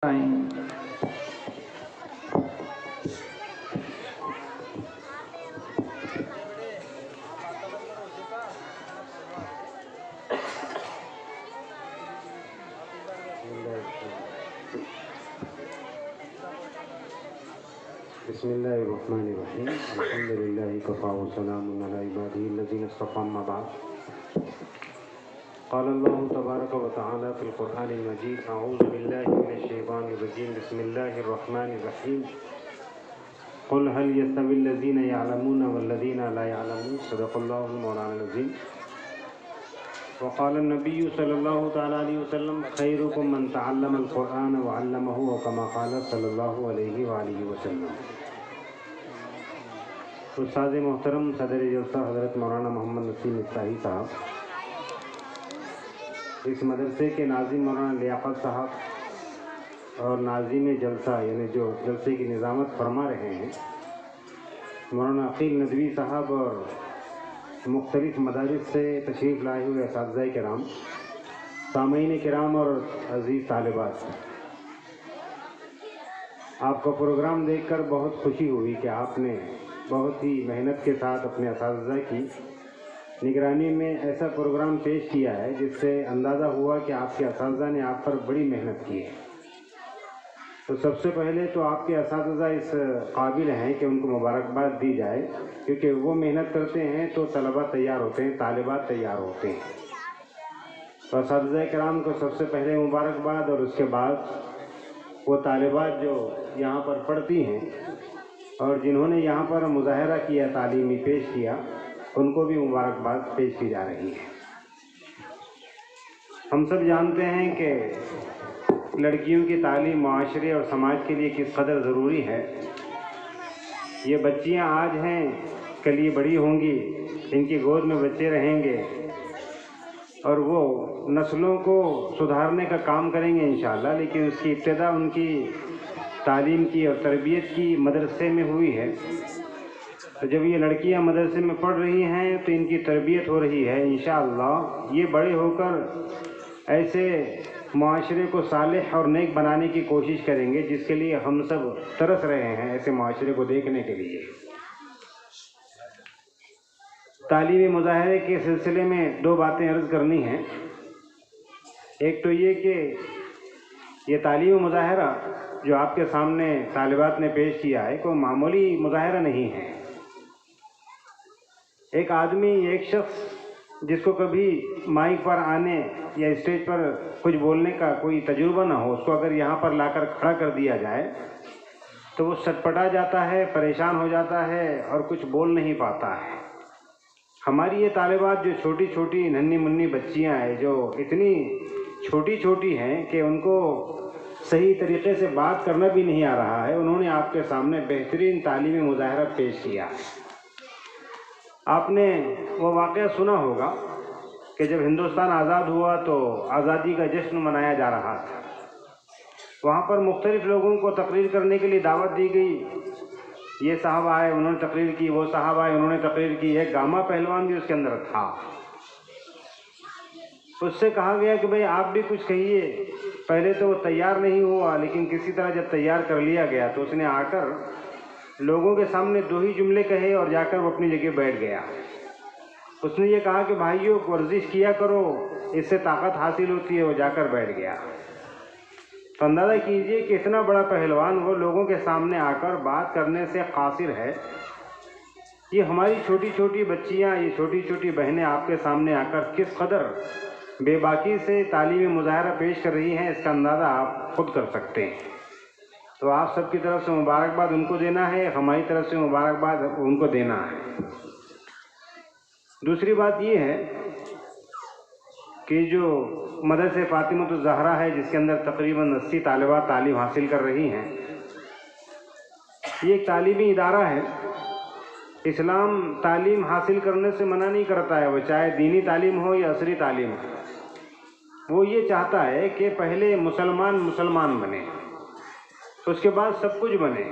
بسم اللہ الرحمن الرحیم الحمدللہ کفا وسلام علی عبادہ الذین اصطفی اما بعد قال اللہ تبارک وتعالی فی القرآن المجید اعوذ باللہ من الشیطان الرجیم بسم اللہ الرحمن الرحیم قل هل يستوي الذین يعلمون والذین لا يعلمون صدق اللہ المولانا العظیم وقال النبی صلی اللہ تعالی علیہ وسلم خیرکم من تعلم القرآن وعلمہ وکما قال صلی اللہ علیہ وآلہ وسلم۔ استاد محترم صدر جلسہ حضرت مولانا محمد نسیم مفتاحی صاحب، اس مدرسے کے ناظم مولانا لیاقت صاحب اور ناظم جلسہ یعنی جو جلسے کی نظامت فرما رہے ہیں مولانا عقیل ندوی صاحب، اور مختلف مدارس سے تشریف لائے ہوئے اساتذہ کرام، سامعین کرام اور عزیز طالبات، آپ کا پروگرام دیکھ کر بہت خوشی ہوئی کہ آپ نے بہت ہی محنت کے ساتھ اپنے اساتذہ کی نگرانی میں ایسا پروگرام پیش کیا ہے جس سے اندازہ ہوا کہ آپ کے اساتذہ نے آپ پر بڑی محنت کی ہے۔ تو سب سے پہلے تو آپ کے اساتذہ اس قابل ہیں کہ ان کو مبارکباد دی جائے، کیونکہ وہ محنت کرتے ہیں تو طلبہ تیار ہوتے ہیں، طالبات تیار ہوتے ہیں۔ تو اساتذہ کرام کو سب سے پہلے مبارکباد، اور اس کے بعد وہ طالبات جو یہاں پر پڑھتی ہیں اور جنہوں نے یہاں پر مظاہرہ کیا، تعلیمی پیش کیا، ان کو بھی مبارکباد پیش کی جا رہی ہے۔ ہم سب جانتے ہیں کہ لڑکیوں کی تعلیم معاشرے اور سماج کے لیے کس قدر ضروری ہے۔ یہ بچیاں آج ہیں، کل یہ بڑی ہوں گی، ان کی گود میں بچے رہیں گے اور وہ نسلوں کو سدھارنے کا کام کریں گے انشاءاللہ، لیکن اس کی ابتدا ان کی تعلیم کی اور تربیت کی مدرسے میں ہوئی ہے۔ تو جب یہ لڑکیاں مدرسے میں پڑھ رہی ہیں تو ان کی تربیت ہو رہی ہے، انشاءاللہ یہ بڑے ہو کر ایسے معاشرے کو صالح اور نیک بنانے کی کوشش کریں گے جس کے لیے ہم سب ترس رہے ہیں، ایسے معاشرے کو دیکھنے کے لیے۔ تعلیمی مظاہرے کے سلسلے میں دو باتیں عرض کرنی ہیں۔ ایک تو یہ کہ یہ تعلیمی مظاہرہ جو آپ کے سامنے طالبات نے پیش کیا ہے کوئی معمولی مظاہرہ نہیں ہے۔ ایک آدمی، ایک شخص جس کو کبھی مائک پر آنے یا اسٹیج پر کچھ بولنے کا کوئی تجربہ نہ ہو، اس کو اگر یہاں پر لا کر کھڑا کر دیا جائے تو وہ سٹپٹا جاتا ہے، پریشان ہو جاتا ہے اور کچھ بول نہیں پاتا ہے۔ ہماری یہ طالبات جو چھوٹی چھوٹی ننھی منھی بچیاں ہیں، جو اتنی چھوٹی چھوٹی ہیں کہ ان کو صحیح طریقے سے بات کرنا بھی نہیں آ رہا ہے، انہوں نے آپ کے سامنے بہترین تعلیمی مظاہرہ پیش کیا۔ آپ نے وہ واقعہ سنا ہوگا کہ جب ہندوستان آزاد ہوا تو آزادی کا جشن منایا جا رہا تھا۔ وہاں پر مختلف لوگوں کو تقریر کرنے کے لیے دعوت دی گئی۔ یہ صاحب آئے، انہوں نے تقریر کی، وہ صاحب آئے، انہوں نے تقریر کی، ایک گاما پہلوان بھی اس کے اندر تھا۔ اس سے کہا گیا کہ بھئی آپ بھی کچھ کہیے۔ پہلے تو وہ تیار نہیں ہوا، لیکن کسی طرح جب تیار کر لیا گیا تو اس نے آ کر لوگوں کے سامنے دو ہی جملے کہے اور جا کر وہ اپنی جگہ بیٹھ گیا۔ اس نے یہ کہا کہ بھائیو ورزش کیا کرو، اس سے طاقت حاصل ہوتی ہے، وہ جا کر بیٹھ گیا۔ تو اندازہ کیجئے کہ اتنا بڑا پہلوان وہ لوگوں کے سامنے آ کر بات کرنے سے قاصر ہے۔ یہ ہماری چھوٹی چھوٹی بچیاں، یہ چھوٹی چھوٹی بہنیں آپ کے سامنے آ کر کس قدر بے باکی سے تعلیمی مظاہرہ پیش کر رہی ہیں، اس کا اندازہ آپ خود کر سکتے ہیں۔ تو آپ سب کی طرف سے مبارکباد ان کو دینا ہے، ہماری طرف سے مبارکباد ان کو دینا ہے۔ دوسری بات یہ ہے کہ جو مدرسہ فاطمۃ الزہرا ہے، جس کے اندر تقریباً 80 طالبات تعلیم حاصل کر رہی ہیں، یہ ایک تعلیمی ادارہ ہے۔ اسلام تعلیم حاصل کرنے سے منع نہیں کرتا ہے، وہ چاہے دینی تعلیم ہو یا عصری تعلیم ہو۔ وہ یہ چاہتا ہے کہ پہلے مسلمان بنے، اس کے بعد سب کچھ بنے۔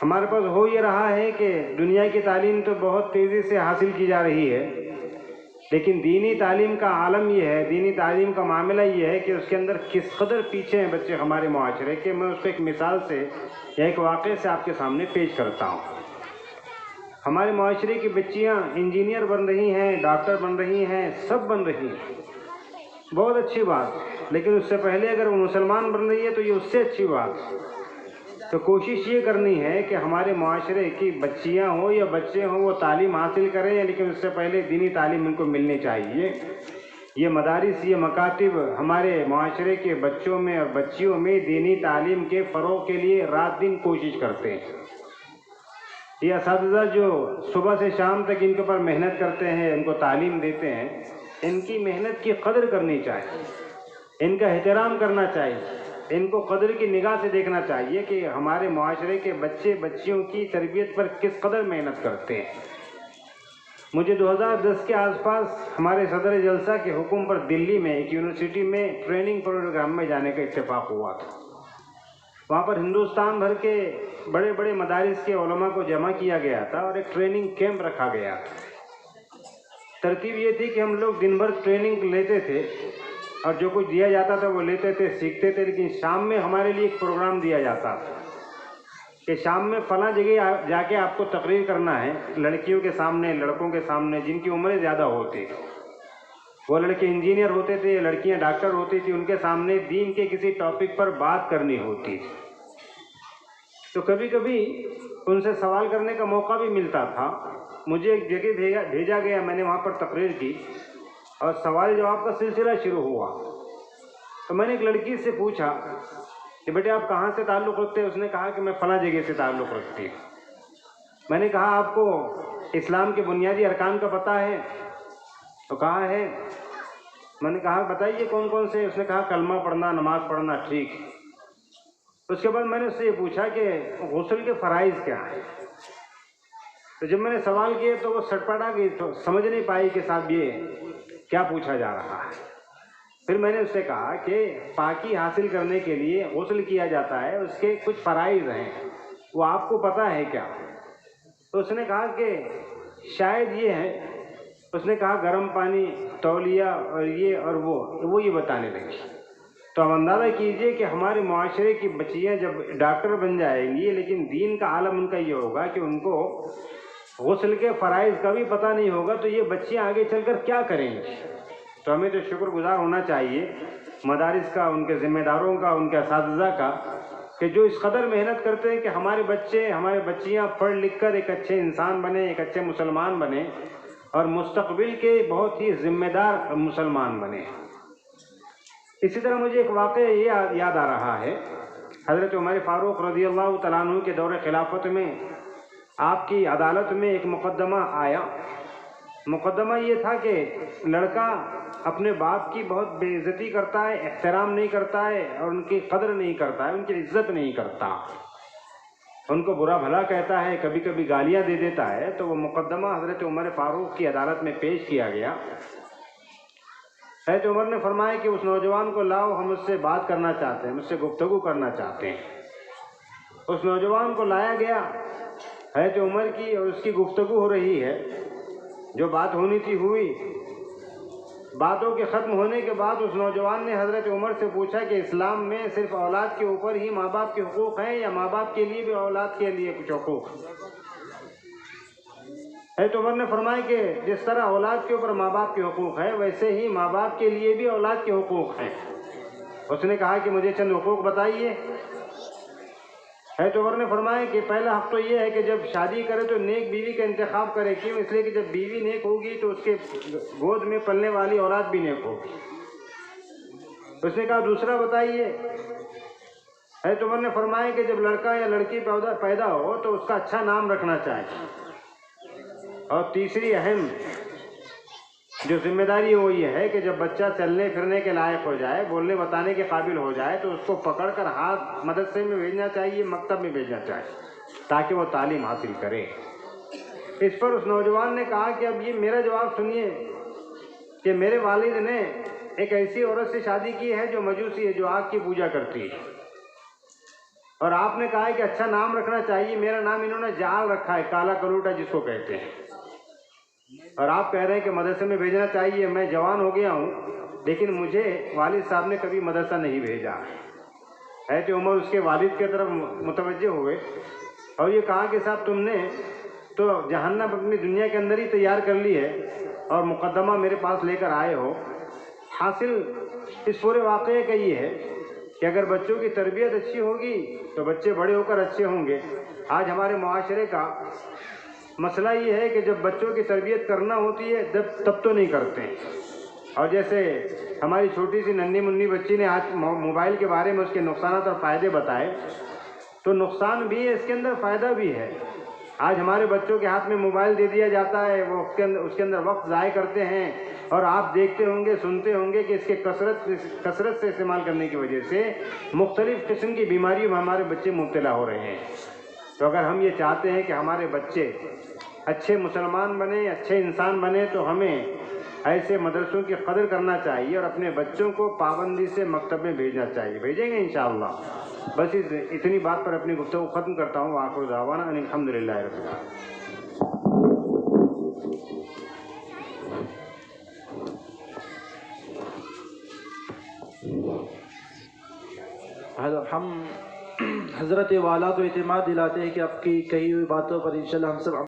ہمارے پاس ہو یہ رہا ہے کہ دنیا کی تعلیم تو بہت تیزی سے حاصل کی جا رہی ہے، لیکن دینی تعلیم کا عالم یہ ہے، دینی تعلیم کا معاملہ یہ ہے کہ اس کے اندر کس قدر پیچھے ہیں بچے ہمارے معاشرے کے. میں اس کو ایک مثال سے یا ایک واقعے سے آپ کے سامنے پیش کرتا ہوں. ہمارے معاشرے کی بچیاں انجینئر بن رہی ہیں، ڈاکٹر بن رہی ہیں، سب بن رہی ہیں، بہت اچھی بات. لیکن اس سے پہلے اگر وہ مسلمان بن رہی ہے تو یہ اس سے اچھی بات. تو کوشش یہ کرنی ہے کہ ہمارے معاشرے کی بچیاں ہوں یا بچے ہوں وہ تعلیم حاصل کریں، لیکن اس سے پہلے دینی تعلیم ان کو ملنی چاہیے. یہ مدارس، یہ مکاتب ہمارے معاشرے کے بچوں میں اور بچیوں میں دینی تعلیم کے فروغ کے لیے رات دن کوشش کرتے ہیں. یہ اساتذہ جو صبح سے شام تک ان کے اوپر محنت کرتے ہیں، ان کو تعلیم دیتے ہیں، ان کی محنت کی قدر کرنی چاہیے، ان کا احترام کرنا چاہیے، ان کو قدر کی نگاہ سے دیکھنا چاہیے کہ ہمارے معاشرے کے بچے بچیوں کی تربیت پر کس قدر محنت کرتے ہیں. مجھے 2010 کے آس پاس ہمارے صدر جلسہ کے حکم پر دلی میں ایک یونیورسٹی میں ٹریننگ پروگرام میں جانے کا اتفاق ہوا تھا. وہاں پر ہندوستان بھر کے بڑے بڑے مدارس کے علماء کو جمع کیا گیا تھا اور ایک ٹریننگ کیمپ رکھا گیا تھا. ترتیب یہ تھی کہ ہم لوگ دن بھر ٹریننگ لیتے تھے اور جو کچھ دیا جاتا تھا وہ لیتے تھے، سیکھتے تھے، لیکن شام میں ہمارے لیے ایک پروگرام دیا جاتا تھا کہ شام میں فلاں جگہ جا کے آپ کو تقریر کرنا ہے، لڑکیوں کے سامنے، لڑکوں کے سامنے جن کی عمریں زیادہ ہوتی. وہ لڑکے انجینئر ہوتے تھے، لڑکیاں ڈاکٹر ہوتی تھی، ان کے سامنے دین کے کسی ٹاپک پر بات کرنی ہوتی. تو کبھی کبھی ان سے سوال کرنے کا موقع بھی ملتا تھا. مجھے ایک جگہ بھیجا گیا، میں نے وہاں پر تقریر کی اور سوال جواب کا سلسلہ شروع ہوا. تو میں نے ایک لڑکی سے پوچھا کہ بیٹے آپ کہاں سے تعلق رکھتے ہیں؟ اس نے کہا کہ میں فلاں جگہ سے تعلق رکھتی ہوں. میں نے کہا آپ کو اسلام کے بنیادی ارکان کا پتہ ہے؟ تو کہا ہے. میں نے کہا بتائیے کون کون سے؟ اس نے کہا کلمہ پڑھنا، نماز پڑھنا. ٹھیک. اس کے بعد میں نے اس سے یہ پوچھا کہ غسل کے فرائض کیا ہیں؟ تو جب میں نے سوال کیے تو وہ سٹپٹا گئی، تو سمجھ نہیں پائی کہ صاحب یہ کیا پوچھا جا رہا ہے. پھر میں نے اس سے کہا کہ پاکی حاصل کرنے کے لیے غسل کیا جاتا ہے، اس کے کچھ فرائض ہیں، وہ آپ کو پتہ ہے کیا؟ تو اس نے کہا کہ شاید یہ ہے. اس نے کہا گرم پانی، تولیہ اور یہ اور وہ یہ بتانے لگی. تو اب اندازہ کیجئے کہ ہمارے معاشرے کی بچیاں جب ڈاکٹر بن جائیں گی لیکن دین کا عالم ان کا یہ ہوگا کہ ان کو غسل کے فرائض کا بھی پتہ نہیں ہوگا، تو یہ بچیاں آگے چل کر کیا کریں گی؟ تو ہمیں تو شکر گزار ہونا چاہیے مدارس کا، ان کے ذمہ داروں کا، ان کے اساتذہ کا، کہ جو اس قدر محنت کرتے ہیں کہ ہمارے بچے، ہمارے بچیاں پڑھ لکھ کر ایک اچھے انسان بنیں، ایک اچھے مسلمان بنیں اور مستقبل کے بہت ہی ذمہ دار مسلمان بنیں. اسی طرح مجھے ایک واقعہ یہ یاد آ رہا ہے. حضرت عمر فاروق رضی اللہ تعالیٰ عنہ کے دور خلافت میں آپ کی عدالت میں ایک مقدمہ آیا. مقدمہ یہ تھا کہ لڑکا اپنے باپ کی بہت بے عزتی کرتا ہے، احترام نہیں کرتا ہے اور ان کی قدر نہیں کرتا ہے، ان کی عزت نہیں کرتا، ان کو برا بھلا کہتا ہے، کبھی کبھی گالیاں دے دیتا ہے. تو وہ مقدمہ حضرت عمر فاروق کی عدالت میں پیش کیا گیا. حضرت عمر نے فرمایا کہ اس نوجوان کو لاؤ، ہم اس سے بات کرنا چاہتے ہیں، مجھ سے گفتگو کرنا چاہتے ہیں. اس نوجوان کو لایا گیا. حضرت عمر کی اور اس کی گفتگو ہو رہی ہے. جو بات ہونی تھی ہوئی. باتوں کے ختم ہونے کے بعد اس نوجوان نے حضرت عمر سے پوچھا کہ اسلام میں صرف اولاد کے اوپر ہی ماں باپ کے حقوق ہیں یا ماں باپ کے لیے بھی اولاد کے لیے کچھ حقوق ہیں؟ حضرت عمر نے فرمایا کہ جس طرح اولاد کے اوپر ماں باپ کے حقوق ہیں ویسے ہی ماں باپ کے لیے بھی اولاد کے حقوق ہیں. اس نے کہا کہ مجھے چند حقوق بتائیے. حضرت عمر نے فرمایا کہ پہلا حق تو یہ ہے کہ جب شادی کرے تو نیک بیوی کا انتخاب کرے. کیوں؟ اس لیے کہ جب بیوی نیک ہوگی تو اس کے گود میں پلنے والی اولاد بھی نیک ہوگی. اس نے کہا دوسرا بتائیے. حضرت عمر نے فرمایا کہ جب لڑکا یا لڑکی پیدا ہو تو اس کا اچھا نام رکھنا چاہیے. اور تیسری اہم جو ذمہ داری ہے وہ یہ ہے کہ جب بچہ چلنے پھرنے کے لائق ہو جائے، بولنے بتانے کے قابل ہو جائے تو اس کو پکڑ کر ہاتھ مدرسے میں بھیجنا چاہیے، مکتب میں بھیجنا چاہیے تاکہ وہ تعلیم حاصل کرے. اس پر اس نوجوان نے کہا کہ اب یہ میرا جواب سنیے کہ میرے والد نے ایک ایسی عورت سے شادی کی ہے جو مجوسی ہے، جو آگ کی پوجا کرتی ہے، اور آپ نے کہا ہے کہ اچھا نام رکھنا چاہیے. میرا نام انہوں نے جال رکھا ہے، کالا کلوٹا جس کو کہتے ہیں. اور آپ کہہ رہے ہیں کہ مدرسے میں بھیجنا چاہیے. میں جوان ہو گیا ہوں لیکن مجھے والد صاحب نے کبھی مدرسہ نہیں بھیجا ہے. کہ عمر اس کے والد کی طرف متوجہ ہوئے اور یہ کہا کہ صاحب تم نے تو جہنم اپنی دنیا کے اندر ہی تیار کر لی ہے اور مقدمہ میرے پاس لے کر آئے ہو. حاصل اس پورے واقعے کا یہ ہے کہ اگر بچوں کی تربیت اچھی ہوگی تو بچے بڑے ہو کر اچھے ہوں گے. آج ہمارے معاشرے کا مسئلہ یہ ہے کہ جب بچوں کی تربیت کرنا ہوتی ہے تب تو نہیں کرتے. اور جیسے ہماری چھوٹی سی ننھی منی بچی نے آج موبائل کے بارے میں اس کے نقصانات اور فائدے بتائے تو نقصان بھی ہے اس کے اندر, فائدہ بھی ہے. آج ہمارے بچوں کے ہاتھ میں موبائل دے دیا جاتا ہے, وہ اس کے اندر وقت ضائع کرتے ہیں اور آپ دیکھتے ہوں گے سنتے ہوں گے کہ اس کے کثرت سے استعمال کرنے کی وجہ سے مختلف قسم کی بیماریوں میں ہمارے بچے مبتلا ہو رہے ہیں. تو اگر ہم یہ چاہتے ہیں کہ ہمارے بچے اچھے مسلمان بنیں, اچھے انسان بنیں, تو ہمیں ایسے مدرسوں کی قدر کرنا چاہیے اور اپنے بچوں کو پابندی سے مکتب میں بھیجنا چاہیے. بھیجیں گے انشاءاللہ. بس اتنی بات پر اپنی گفتگو ختم کرتا ہوں. آخر دعوانا ان الحمدللہ رب العالمین. ہم حضرت والا کو اعتماد دلاتے ہیں کہ آپ کی کہی ہوئی باتوں پر انشاءاللہ ہم سب